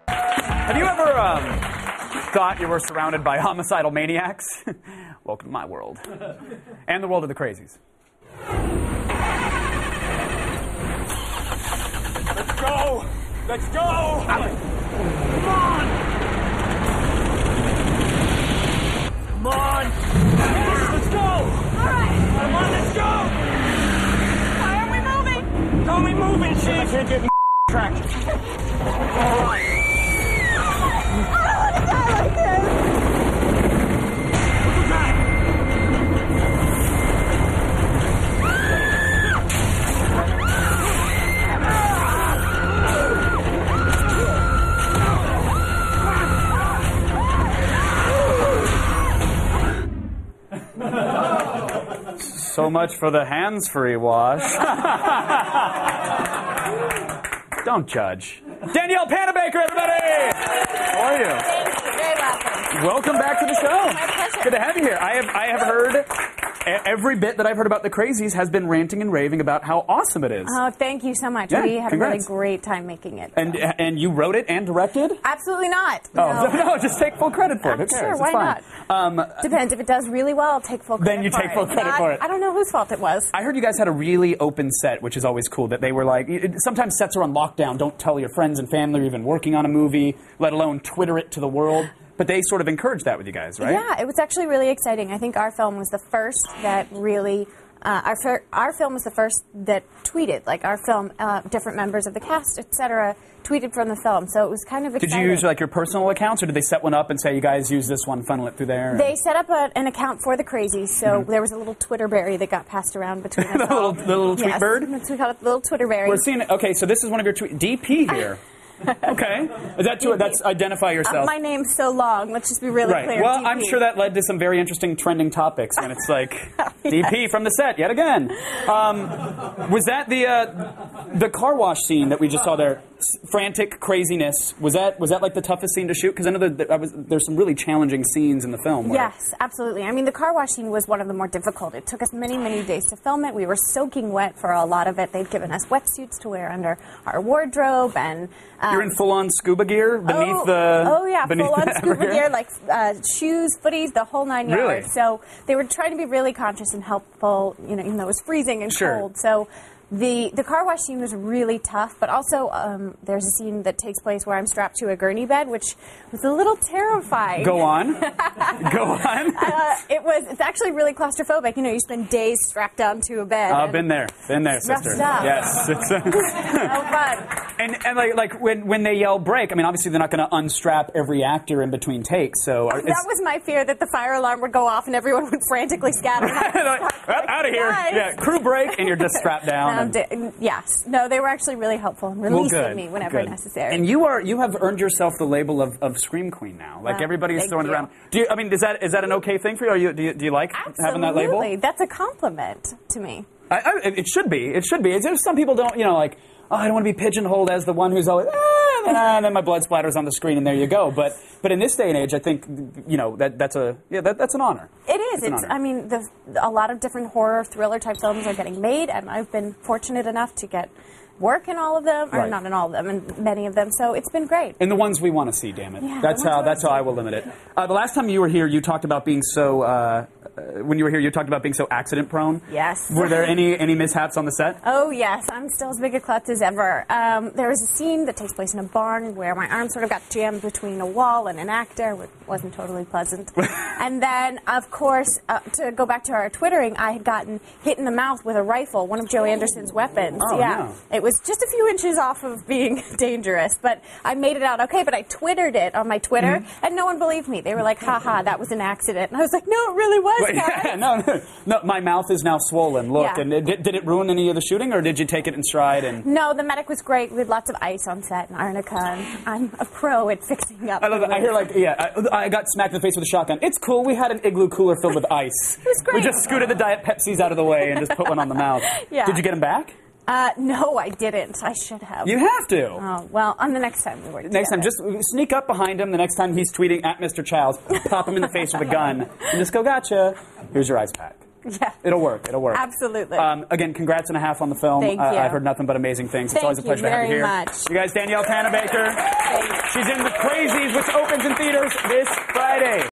Have you ever thought you were surrounded by homicidal maniacs? Welcome to my world. And the world of the Crazies. Let's go! Let's go! Come on! Come on! Let's go! All right! Come on, let's go! Why aren't we moving? Don't be moving, shit! I can't get traction. I don't want to die like this! So much for the hands-free wash. Don't judge. Danielle Panabaker, everybody! How are you? Thank you. Very welcome. Welcome back to the show. My pleasure. Good to have you here. I have heard, every bit that I've heard about the Crazies has been ranting and raving about how awesome it is. Oh, thank you so much. Yeah, we had congrats. a really great time making it. So. And you wrote it and directed? Absolutely not. Oh, no, just take full credit for it. Who cares? Sure, It's why fine. not? Depends. If it does really well, I'll take full credit Then you for take it. full If credit not, for it. I don't know whose fault it was. I heard you guys had a really open set, which is always cool, that they were like, sometimes sets are on lockdown, don't tell your friends and family you're even working on a movie, let alone Twitter it to the world. But they sort of encouraged that with you guys, right? Yeah, it was actually really exciting. I think our film was the first that really... our film was the first that tweeted. Like, our film, different members of the cast, etc., tweeted from the film. So it was kind of exciting. Did you use, like, your personal accounts, or did they set one up and say, you guys use this one, funnel it through there? They set up an account for the Crazies, so there was a little Twitterberry that got passed around between us all. the little tweet Yes, bird? we call it the little Twitterberry. We're seeing it. Okay, so this is one of your tweets. DP here. Okay. Is that that's identify yourself? My name's so long. Let's just be really clear. Well, DP. I'm sure that led to some very interesting trending topics, and it's like DP from the set yet again. Was that the car wash scene that we just saw there? Frantic craziness. Was that like the toughest scene to shoot? Because I know there's some really challenging scenes in the film. Yes, absolutely. I mean, the car wash scene was one of the more difficult. It took us many, many days to film it. We were soaking wet for a lot of it. They'd given us wetsuits to wear under our wardrobe, and you're in full-on scuba gear beneath the. Oh yeah, beneath full-on the scuba gear, like shoes, footies, the whole 9 yards. Really? So they were trying to be really conscious and helpful, you know, even though it was freezing and Sure. cold. So. The car wash scene was really tough, but also there's a scene that takes place where I'm strapped to a gurney bed, which was a little terrifying. Go on. Go on. It's actually really claustrophobic. You know, you spend days strapped down to a bed. I've been there, sister. Stuff. Yes. It's, so fun. And like when they yell break, I mean, obviously they're not going to unstrap every actor in between takes. So that was my fear, that the fire alarm would go off and everyone would frantically scatter. Out of here. Guys. Yeah, crew break, and you're just strapped down. Yes. No, they were actually really helpful in releasing me whenever necessary. And you have earned yourself the label of Scream Queen now. Like, everybody's throwing it around. Is that an okay thing for you? Or do you like having that label? Absolutely. That's a compliment to me. It should be. It should be. It's just some people don't, like, oh, I don't want to be pigeonholed as the one who's always, and then my blood splatters on the screen, and there you go. But in this day and age, I think, that's an honor. It is. I mean, a lot of different horror thriller type films are getting made, and I've been fortunate enough to get work in all of them, or not in all of them, and many of them. So it's been great. And the ones we want to see, damn it. Yeah, that's how I will limit it. The last time you were here, you talked about being so. When you were here, you talked about being so accident prone. Yes. Were there any mishaps on the set? Oh yes, I'm still as big a klutz as ever. There was a scene that takes place in a barn where my arm sort of got jammed between a wall and an actor, which wasn't totally pleasant. And then, of course, to go back to our twittering, I had gotten hit in the mouth with a rifle, one of Joe Anderson's weapons. Oh, yeah. It was just a few inches off of being dangerous, but I made it out okay. But I twittered it on my Twitter, and no one believed me. They were like, "Ha, that was an accident." And I was like, "No, it really was." Yeah, no, my mouth is now swollen. Look, and did it ruin any of the shooting, or did you take it in stride? And no, the medic was great. We had lots of ice on set and arnica, and I'm a pro at fixing up. I love that. I hear I got smacked in the face with a shotgun. It's cool. We had an igloo cooler filled with ice. It was great. We just scooted the Diet Pepsis out of the way and just put one on the mouth. Yeah. Did you get him back? No, I didn't. I should have. You have to. Oh, well, on the next time we work together. Next time, just sneak up behind him the next time he's tweeting at Mr. Childs, pop him in the face with a gun, and just go, gotcha. Here's your ice pack. Yeah. It'll work. It'll work. Absolutely. Again, congrats and a half on the film. Thank you. I've heard nothing but amazing things. It's always a pleasure to have you here. Thank you very much. You guys, Danielle Panabaker. She's in the Crazies, which opens in theaters this Friday.